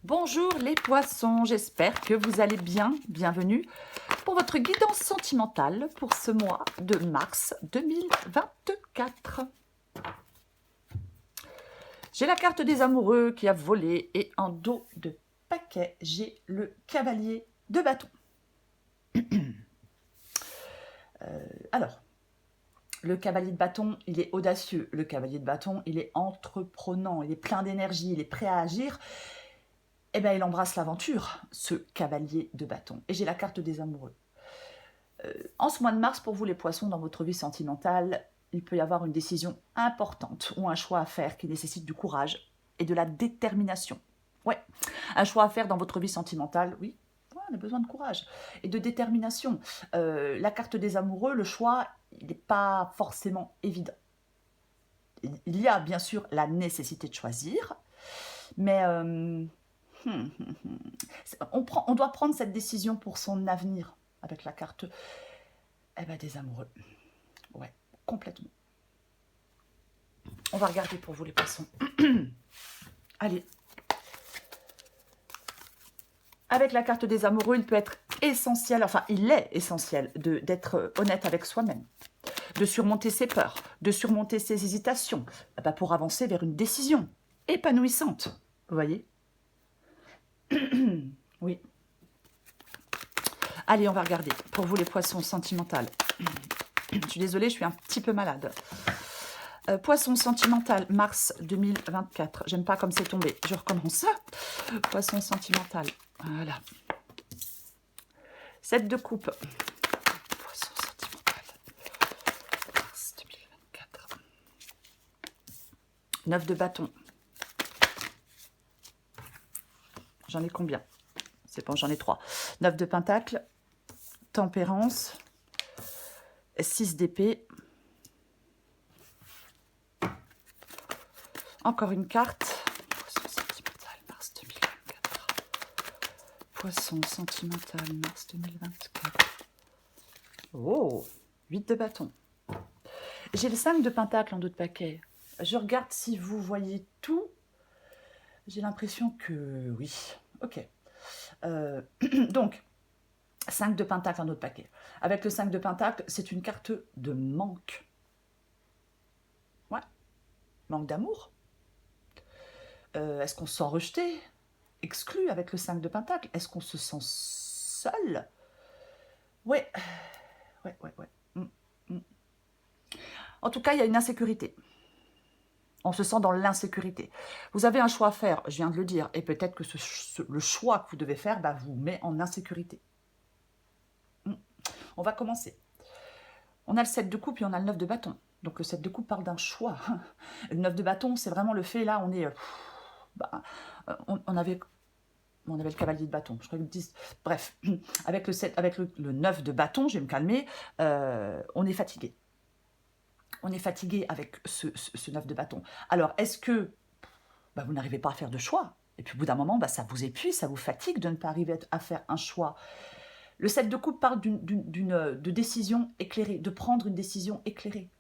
Bonjour les poissons, j'espère que vous allez bien. Bienvenue pour votre guidance sentimentale pour ce mois de mars 2024. J'ai la carte des amoureux qui a volé et en dos de paquet, j'ai le cavalier de bâton. Alors, le cavalier de bâton, il est audacieux. Le cavalier de bâton, il est entreprenant, il est plein d'énergie, il est prêt à agir. Eh bien, il embrasse l'aventure, ce cavalier de bâton. Et j'ai la carte des amoureux. En ce mois de mars, pour vous les poissons, dans votre vie sentimentale, il peut y avoir une décision importante ou un choix à faire qui nécessite du courage et de la détermination. Ouais, un choix à faire dans votre vie sentimentale, oui, on a besoin de courage et de détermination. La carte des amoureux, le choix, il n'est pas forcément évident. Il y a bien sûr la nécessité de choisir, mais on doit prendre cette décision pour son avenir avec la carte des amoureux. Ouais, complètement. On va regarder pour vous les poissons. Allez. Avec la carte des amoureux, il peut être essentiel, enfin il est essentiel d'être honnête avec soi-même, de surmonter ses peurs, de surmonter ses hésitations, pour avancer vers une décision épanouissante. Vous voyez? Oui. Allez, on va regarder pour vous les poissons sentimentales. Je suis désolée, je suis un petit peu malade. Poisson sentimental, mars 2024. J'aime pas comme c'est tombé. Je recommence. Poisson sentimental. Voilà. 7 de coupe. Poisson sentimental. Mars 2024. 9 de bâton. J'en ai combien? C'est bon, j'en ai 3. 9 de pentacle. Tempérance. 6 d'épée. Encore une carte. Poisson sentimental, mars 2024. Poisson sentimental, mars 2024. Oh, 8 de bâton. J'ai le 5 de pentacle en dos de paquet. Je regarde si vous voyez tout. J'ai l'impression que oui. Ok. Donc, 5 de pentacle en dos de paquet. Avec le 5 de pentacle, c'est une carte de manque. Ouais. Manque d'amour. Est-ce qu'on se sent rejeté, exclu avec le 5 de pentacle? Est-ce qu'on se sent seul? Ouais. En tout cas, il y a une insécurité. On se sent dans l'insécurité. Vous avez un choix à faire, je viens de le dire, et peut-être que le choix que vous devez faire vous met en insécurité. On va commencer. On a le 7 de coupe et on a le 9 de bâton. Donc le 7 de coupe parle d'un choix. Le 9 de bâton, c'est vraiment le fait, là, on est... on avait le cavalier de bâton, je crois que 10. Bref, avec le 9 de bâton, je vais me calmer, on est fatigué. On est fatigué avec ce 9 de bâton. Alors, est-ce que vous n'arrivez pas à faire de choix? Et puis au bout d'un moment, ça vous épuise, ça vous fatigue de ne pas arriver à faire un choix. Le 7 de coupe parle de décision éclairée, de prendre une décision éclairée.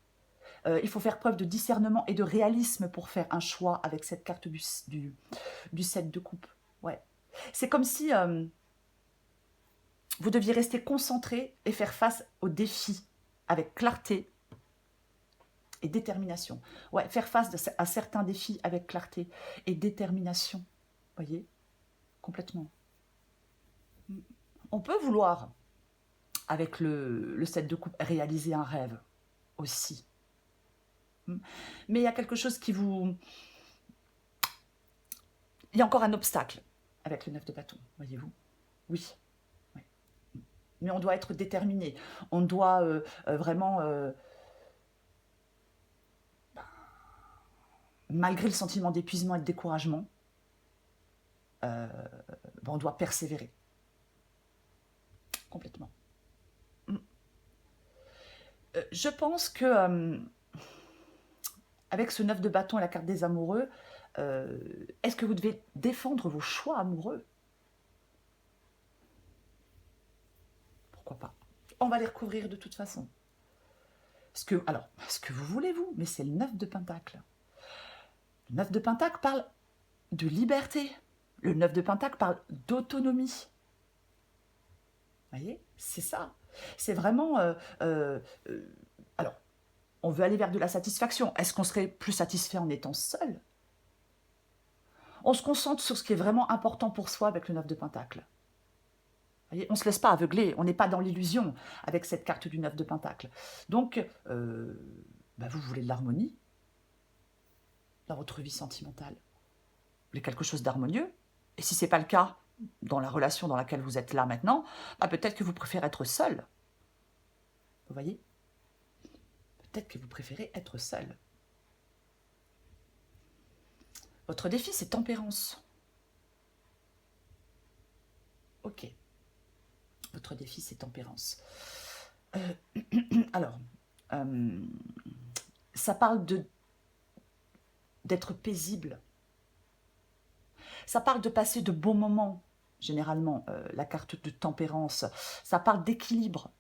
Il faut faire preuve de discernement et de réalisme pour faire un choix avec cette carte du 7 de coupe. Ouais. C'est comme si vous deviez rester concentré et faire face aux défis avec clarté et détermination. Ouais, faire face à certains défis avec clarté et détermination. Voyez? Complètement. On peut vouloir, avec le 7 de coupe, réaliser un rêve aussi. Mais il y a quelque chose qui vous... Il y a encore un obstacle avec le 9 de bâton, voyez-vous? Oui. Mais on doit être déterminé. On doit vraiment... malgré le sentiment d'épuisement et de découragement, on doit persévérer. Complètement. Je pense que avec ce 9 de bâton et la carte des amoureux, est-ce que vous devez défendre vos choix amoureux? Pourquoi pas? On va les recouvrir de toute façon. Ce que vous voulez, vous, mais c'est le 9 de pentacle. Le 9 de pentacle parle de liberté. Le 9 de Pentacle parle d'autonomie. Vous voyez, c'est ça. C'est vraiment... alors, on veut aller vers de la satisfaction. Est-ce qu'on serait plus satisfait en étant seul? On se concentre sur ce qui est vraiment important pour soi avec le 9 de Pentacle. Vous voyez, on ne se laisse pas aveugler, on n'est pas dans l'illusion avec cette carte du 9 de Pentacle. Donc, vous voulez de l'harmonie dans votre vie sentimentale. Vous voulez quelque chose d'harmonieux. Et si ce n'est pas le cas dans la relation dans laquelle vous êtes là maintenant, peut-être que vous préférez être seul. Vous voyez? Peut-être que vous préférez être seul. Votre défi, c'est tempérance. Ok. Votre défi, c'est tempérance. Alors, ça parle d'être paisible. Ça parle de passer de bons moments, généralement, la carte de tempérance. Ça parle d'équilibre.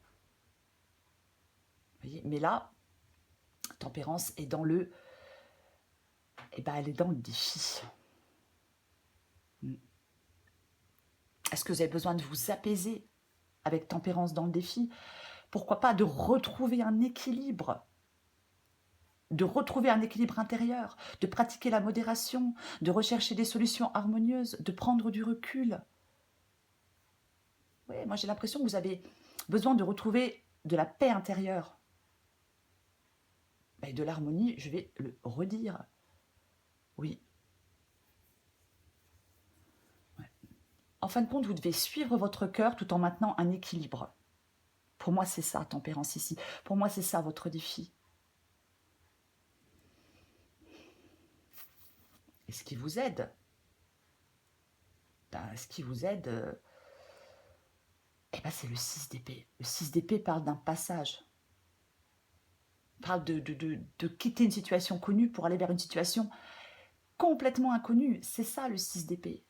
Vous voyez? Mais là, tempérance est dans le... elle est dans le défi. Est-ce que vous avez besoin de vous apaiser avec tempérance dans le défi? Pourquoi pas de retrouver un équilibre? De retrouver un équilibre intérieur, de pratiquer la modération, de rechercher des solutions harmonieuses, de prendre du recul. Oui, moi j'ai l'impression que vous avez besoin de retrouver de la paix intérieure. Et de l'harmonie, je vais le redire. Oui. Ouais. En fin de compte, vous devez suivre votre cœur tout en maintenant un équilibre. Pour moi, c'est ça, tempérance ici. Pour moi, c'est ça, votre défi. Et ce qui vous aide, c'est le 6 d'épée. Le 6 d'épée parle d'un passage. Parle de quitter une situation connue pour aller vers une situation complètement inconnue. C'est ça, le 6 d'épée.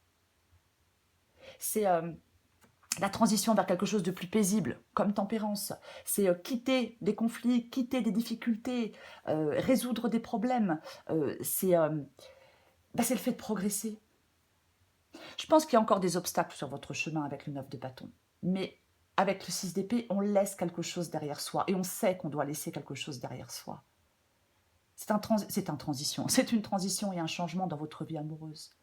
C'est la transition vers quelque chose de plus paisible, comme tempérance. C'est quitter des conflits, quitter des difficultés, résoudre des problèmes. C'est le fait de progresser. Je pense qu'il y a encore des obstacles sur votre chemin avec le 9 de bâton. Mais avec le 6 d'épée, on laisse quelque chose derrière soi. Et on sait qu'on doit laisser quelque chose derrière soi. C'est une transition et un changement dans votre vie amoureuse.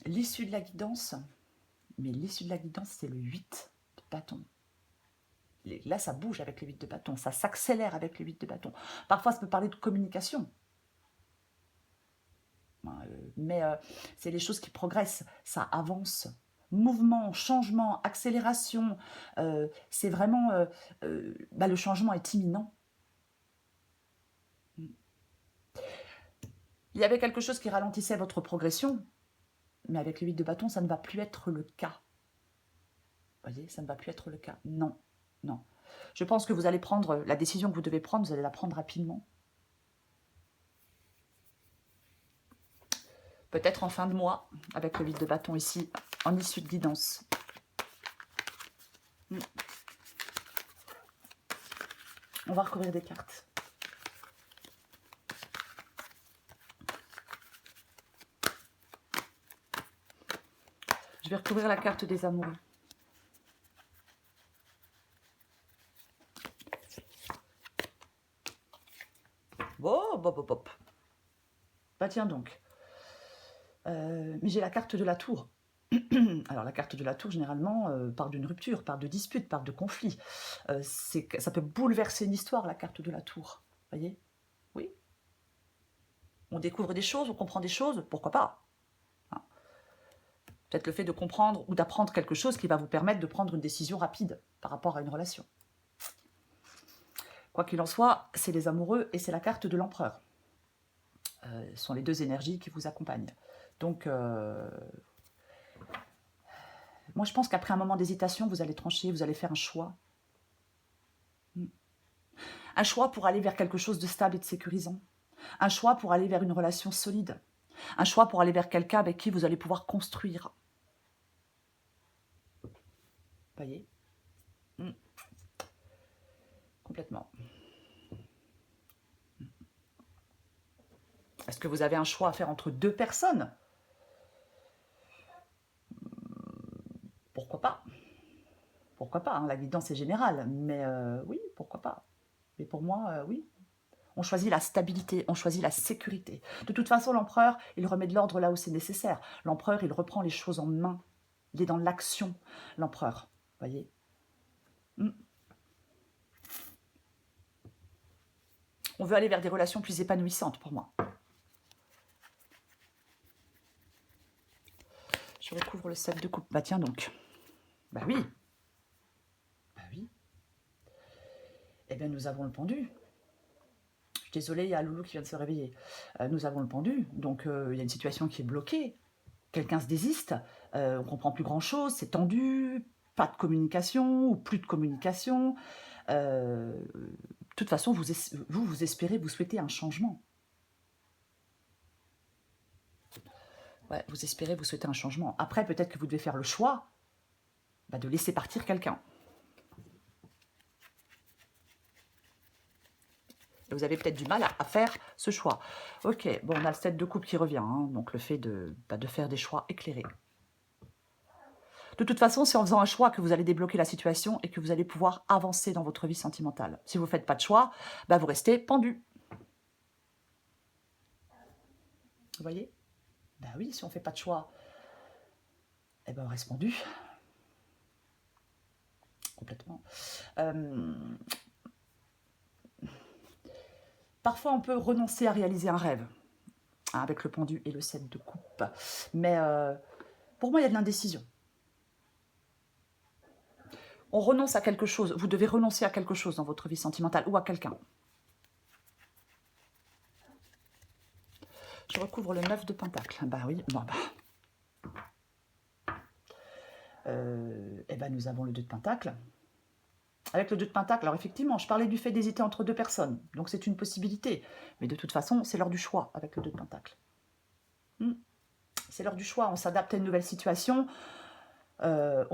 L'issue de la guidance, c'est le 8 de bâton. Là, ça bouge avec le 8 de bâton, ça s'accélère avec le 8 de bâton. Parfois, ça peut parler de communication. Mais c'est les choses qui progressent, ça avance. Mouvement, changement, accélération, c'est vraiment... le changement est imminent. Il y avait quelque chose qui ralentissait votre progression, mais avec le 8 de bâton, ça ne va plus être le cas. Vous voyez, ça ne va plus être le cas. Non, non. Je pense que vous allez prendre la décision que vous devez prendre, vous allez la prendre rapidement. Peut-être en fin de mois, avec le 8 de bâton ici, en issue de guidance. On va recouvrir des cartes. Je vais recouvrir la carte des amoureux. Hop. Tiens donc. Mais j'ai la carte de la tour. Alors la carte de la tour, généralement, parle d'une rupture, parle de dispute, parle de conflit. Ça peut bouleverser une histoire, la carte de la tour. Vous voyez? Oui. On découvre des choses, on comprend des choses, pourquoi pas? Hein. Peut-être le fait de comprendre ou d'apprendre quelque chose qui va vous permettre de prendre une décision rapide par rapport à une relation. Quoi qu'il en soit, c'est les amoureux et c'est la carte de l'empereur. Ce sont les deux énergies qui vous accompagnent. Donc, moi je pense qu'après un moment d'hésitation, vous allez trancher, vous allez faire un choix. Un choix pour aller vers quelque chose de stable et de sécurisant. Un choix pour aller vers une relation solide. Un choix pour aller vers quelqu'un avec qui vous allez pouvoir construire. Vous voyez? Complètement. Est-ce que vous avez un choix à faire entre deux personnes? Pourquoi pas? Pourquoi pas, hein, la guidance est générale, mais oui, pourquoi pas? Mais pour moi, oui. On choisit la stabilité, on choisit la sécurité. De toute façon, l'empereur, il remet de l'ordre là où c'est nécessaire. L'empereur, il reprend les choses en main. Il est dans l'action, l'empereur. Voyez. On veut aller vers des relations plus épanouissantes pour moi. Je recouvre le 7 de coupe. Bah tiens donc. Bah oui. Bah oui. Eh bien, nous avons le pendu. Je suis désolée, il y a Loulou qui vient de se réveiller. Nous avons le pendu. Donc, il y a une situation qui est bloquée. Quelqu'un se désiste. On ne comprend plus grand-chose. C'est tendu. Pas de communication ou plus de communication. De toute façon, vous espérez, vous souhaitez un changement. Ouais, vous espérez, vous souhaitez un changement. Après, peut-être que vous devez faire le choix de laisser partir quelqu'un. Et vous avez peut-être du mal à faire ce choix. Ok, bon, on a le 7 de coupe qui revient. Hein, donc, le fait de faire des choix éclairés. De toute façon, c'est en faisant un choix que vous allez débloquer la situation et que vous allez pouvoir avancer dans votre vie sentimentale. Si vous ne faites pas de choix, vous restez pendu. Vous voyez? Oui, si on ne fait pas de choix, on reste pendu. Complètement. Parfois, on peut renoncer à réaliser un rêve, hein, avec le pendu et le 7 de coupe. Mais pour moi, il y a de l'indécision. On renonce à quelque chose. Vous devez renoncer à quelque chose dans votre vie sentimentale ou à quelqu'un. Je recouvre le 9 de pentacle. Bah oui, bon nous avons le 2 de pentacle. Avec le 2 de pentacle, alors effectivement, je parlais du fait d'hésiter entre deux personnes. Donc c'est une possibilité. Mais de toute façon, c'est l'heure du choix avec le 2 de pentacle. C'est l'heure du choix. On s'adapte à une nouvelle situation. En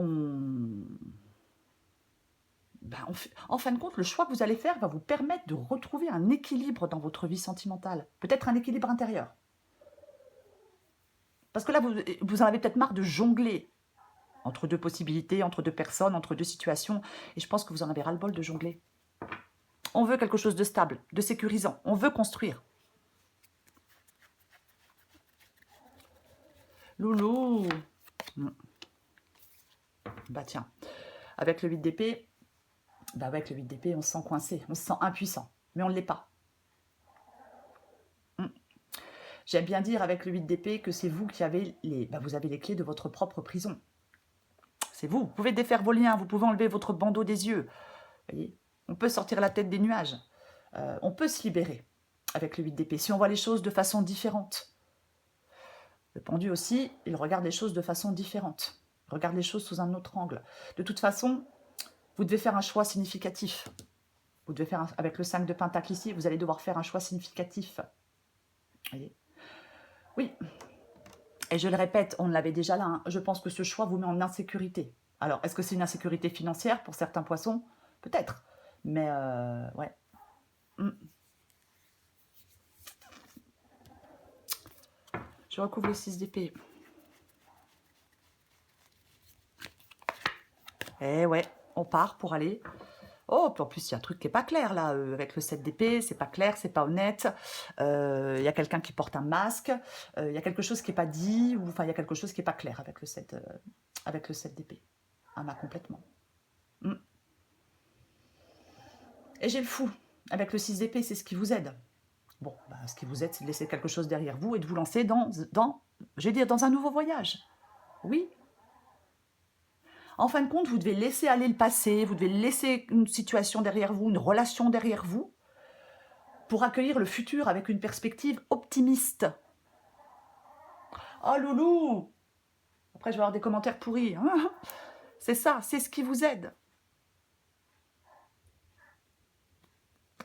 fin de compte, le choix que vous allez faire va vous permettre de retrouver un équilibre dans votre vie sentimentale. Peut-être un équilibre intérieur. Parce que là, vous en avez peut-être marre de jongler entre deux possibilités, entre deux personnes, entre deux situations. Et je pense que vous en avez ras-le-bol de jongler. On veut quelque chose de stable, de sécurisant. On veut construire. Loulou. Bah tiens, avec le 8 d'épée, avec le 8 d'épée, on se sent coincé, on se sent impuissant. Mais on ne l'est pas. J'aime bien dire avec le 8 d'épée que c'est vous qui avez vous avez les clés de votre propre prison. C'est vous. Vous pouvez défaire vos liens, vous pouvez enlever votre bandeau des yeux. Vous voyez, on peut sortir la tête des nuages. On peut se libérer avec le 8 d'épée si on voit les choses de façon différente. Le pendu aussi, il regarde les choses de façon différente. Il regarde les choses sous un autre angle. De toute façon, vous devez faire un choix significatif. Vous devez faire, avec le 5 de pentacle ici, vous allez devoir faire un choix significatif. Vous voyez ? Oui. Et je le répète, on l'avait déjà là, hein, je pense que ce choix vous met en insécurité. Alors, est-ce que c'est une insécurité financière pour certains poissons? Peut-être. Mais, ouais. Je recouvre le 6 d'épée. Eh ouais, on part pour aller... Oh, puis en plus, il y a un truc qui n'est pas clair, là, avec le 7 d'épée, c'est pas clair, c'est pas honnête. Il y a quelqu'un qui porte un masque, il y a quelque chose qui n'est pas dit, ou enfin, il y a quelque chose qui n'est pas clair avec le 7 d'épée. Ah, bah, complètement. Et j'ai le fou. Avec le 6 d'épée, c'est ce qui vous aide. Bon, ce qui vous aide, c'est de laisser quelque chose derrière vous et de vous lancer dans un nouveau voyage. Oui. En fin de compte, vous devez laisser aller le passé, vous devez laisser une situation derrière vous, une relation derrière vous, pour accueillir le futur avec une perspective optimiste. Oh loulou! Après, je vais avoir des commentaires pourris. Hein, c'est ça, c'est ce qui vous aide.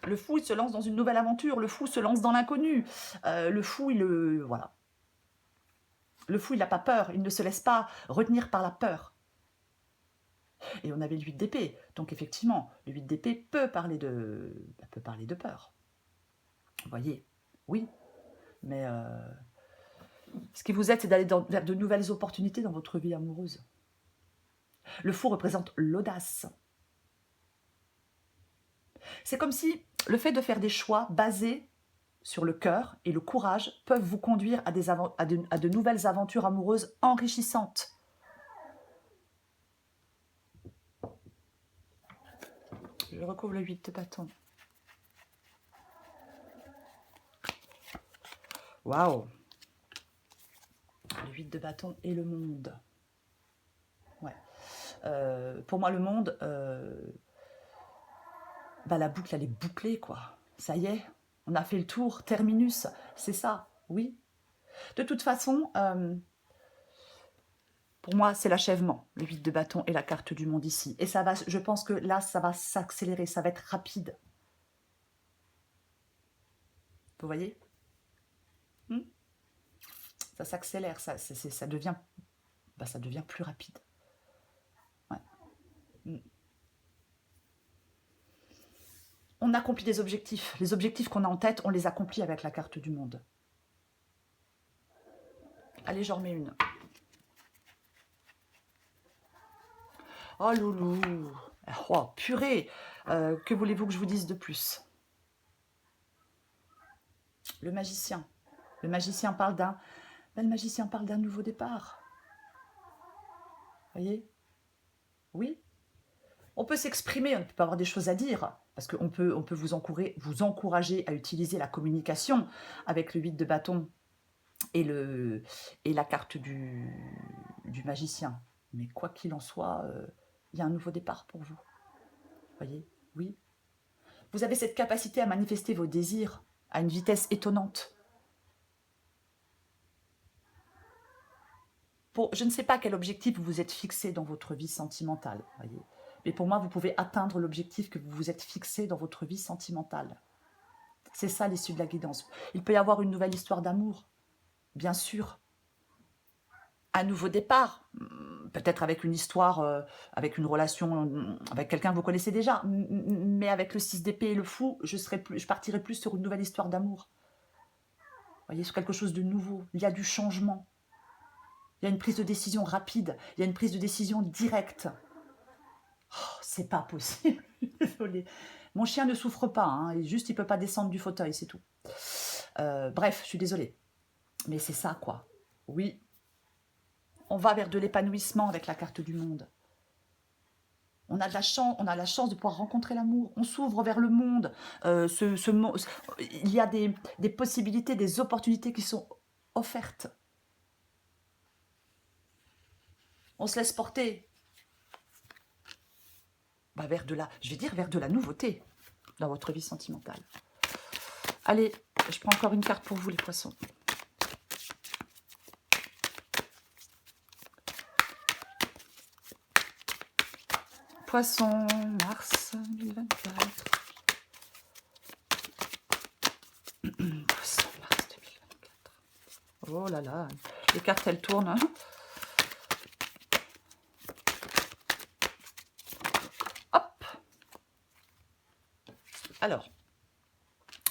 Le fou, il se lance dans une nouvelle aventure. Le fou se lance dans l'inconnu. Le fou, voilà. Le fou, il n'a pas peur. Il ne se laisse pas retenir par la peur. Et on avait le 8 d'épée. Donc, effectivement, le 8 d'épée peut parler de peur. Vous voyez? Oui. Mais ce qui vous aide, c'est d'aller vers de nouvelles opportunités dans votre vie amoureuse. Le fou représente l'audace. C'est comme si le fait de faire des choix basés sur le cœur et le courage peuvent vous conduire à de nouvelles aventures amoureuses enrichissantes. Je recouvre le 8 de bâton. Waouh! Le 8 de bâton et le monde. Ouais. Pour moi, le monde, la boucle, elle est bouclée, quoi. Ça y est, on a fait le tour, terminus, c'est ça, oui. De toute façon, pour moi, c'est l'achèvement, le 8 de bâton et la carte du monde ici. Et ça va, je pense que là, ça va s'accélérer, ça va être rapide. Vous voyez? Ça s'accélère, ça devient, ça devient plus rapide. Ouais. On accomplit des objectifs. Les objectifs qu'on a en tête, on les accomplit avec la carte du monde. Allez, j'en remets une. Oh loulou. Oh purée. Que voulez-vous que je vous dise de plus? Le magicien. Le magicien parle d'un nouveau départ. Voyez? Oui. On peut s'exprimer, on peut avoir des choses à dire, parce qu'on peut vous encourager à utiliser la communication avec le 8 de bâton et la carte du magicien. Mais quoi qu'il en soit, il y a un nouveau départ pour vous. Voyez? Oui. Vous avez cette capacité à manifester vos désirs à une vitesse étonnante. Je ne sais pas quel objectif vous vous êtes fixé dans votre vie sentimentale, voyez. Mais pour moi, vous pouvez atteindre l'objectif que vous vous êtes fixé dans votre vie sentimentale. C'est ça l'issue de la guidance. Il peut y avoir une nouvelle histoire d'amour, bien sûr. Un nouveau départ, peut-être avec une histoire, avec une relation, avec quelqu'un que vous connaissez déjà. Mais avec le 6 d'épée et le fou, je partirai plus sur une nouvelle histoire d'amour. Vous voyez, sur quelque chose de nouveau. Il y a du changement. Il y a une prise de décision rapide. Il y a une prise de décision directe. Oh, c'est pas possible. Désolée. Mon chien ne souffre pas. Hein, juste, il ne peut pas descendre du fauteuil, c'est tout. Bref, je suis désolée. Mais c'est ça, quoi. Oui. On va vers de l'épanouissement avec la carte du monde. On a la chance de pouvoir rencontrer l'amour. On s'ouvre vers le monde. Il y a des possibilités, des opportunités qui sont offertes. On se laisse porter vers de la nouveauté dans votre vie sentimentale. Allez, je prends encore une carte pour vous, les poissons. Poisson, mars 2024. Poisson, mars 2024. Oh là là, les cartes, elles tournent. Hein. Hop. Alors,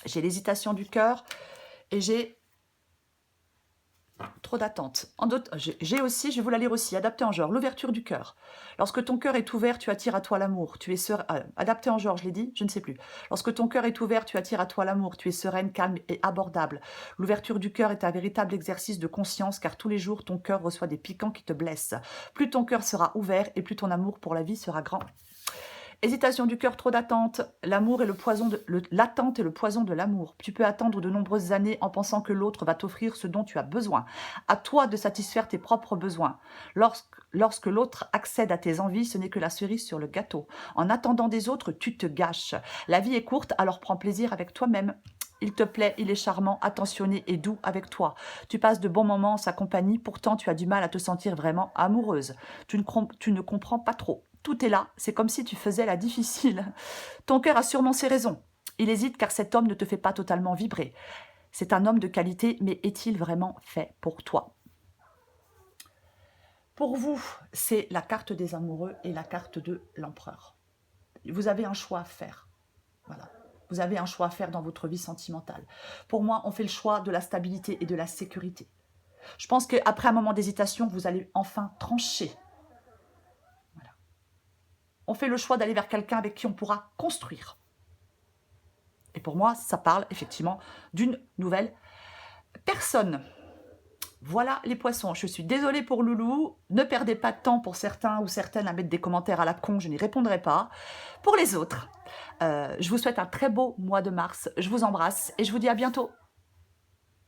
j'ai l'hésitation du cœur et j'ai trop d'attente. J'ai aussi, je vais vous la lire aussi, adapté en genre, l'ouverture du cœur. Lorsque ton cœur est ouvert, tu attires à toi l'amour. Tu es adapté en genre, je l'ai dit, je ne sais plus. Lorsque ton cœur est ouvert, tu attires à toi l'amour. Tu es sereine, calme et abordable. L'ouverture du cœur est un véritable exercice de conscience, car tous les jours, ton cœur reçoit des piquants qui te blessent. Plus ton cœur sera ouvert et plus ton amour pour la vie sera grand. Hésitation du cœur, trop d'attente. L'amour est l'attente est le poison de l'amour. Tu peux attendre de nombreuses années en pensant que l'autre va t'offrir ce dont tu as besoin. À toi de satisfaire tes propres besoins. Lorsque l'autre accède à tes envies, ce n'est que la cerise sur le gâteau. En attendant des autres, tu te gâches. La vie est courte, alors prends plaisir avec toi-même. Il te plaît, il est charmant, attentionné et doux avec toi. Tu passes de bons moments en sa compagnie, pourtant tu as du mal à te sentir vraiment amoureuse. Tu ne comprends pas trop. Tout est là, c'est comme si tu faisais la difficile. Ton cœur a sûrement ses raisons. Il hésite car cet homme ne te fait pas totalement vibrer. C'est un homme de qualité, mais est-il vraiment fait pour toi? Pour vous, c'est la carte des amoureux et la carte de l'empereur. Vous avez un choix à faire. Voilà. Vous avez un choix à faire dans votre vie sentimentale. Pour moi, on fait le choix de la stabilité et de la sécurité. Je pense qu'après un moment d'hésitation, vous allez enfin trancher. Voilà. On fait le choix d'aller vers quelqu'un avec qui on pourra construire. Et pour moi, ça parle effectivement d'une nouvelle personne. Voilà les poissons. Je suis désolée pour Loulou. Ne perdez pas de temps pour certains ou certaines à mettre des commentaires à la con, je n'y répondrai pas. Pour les autres, je vous souhaite un très beau mois de mars. Je vous embrasse et je vous dis à bientôt.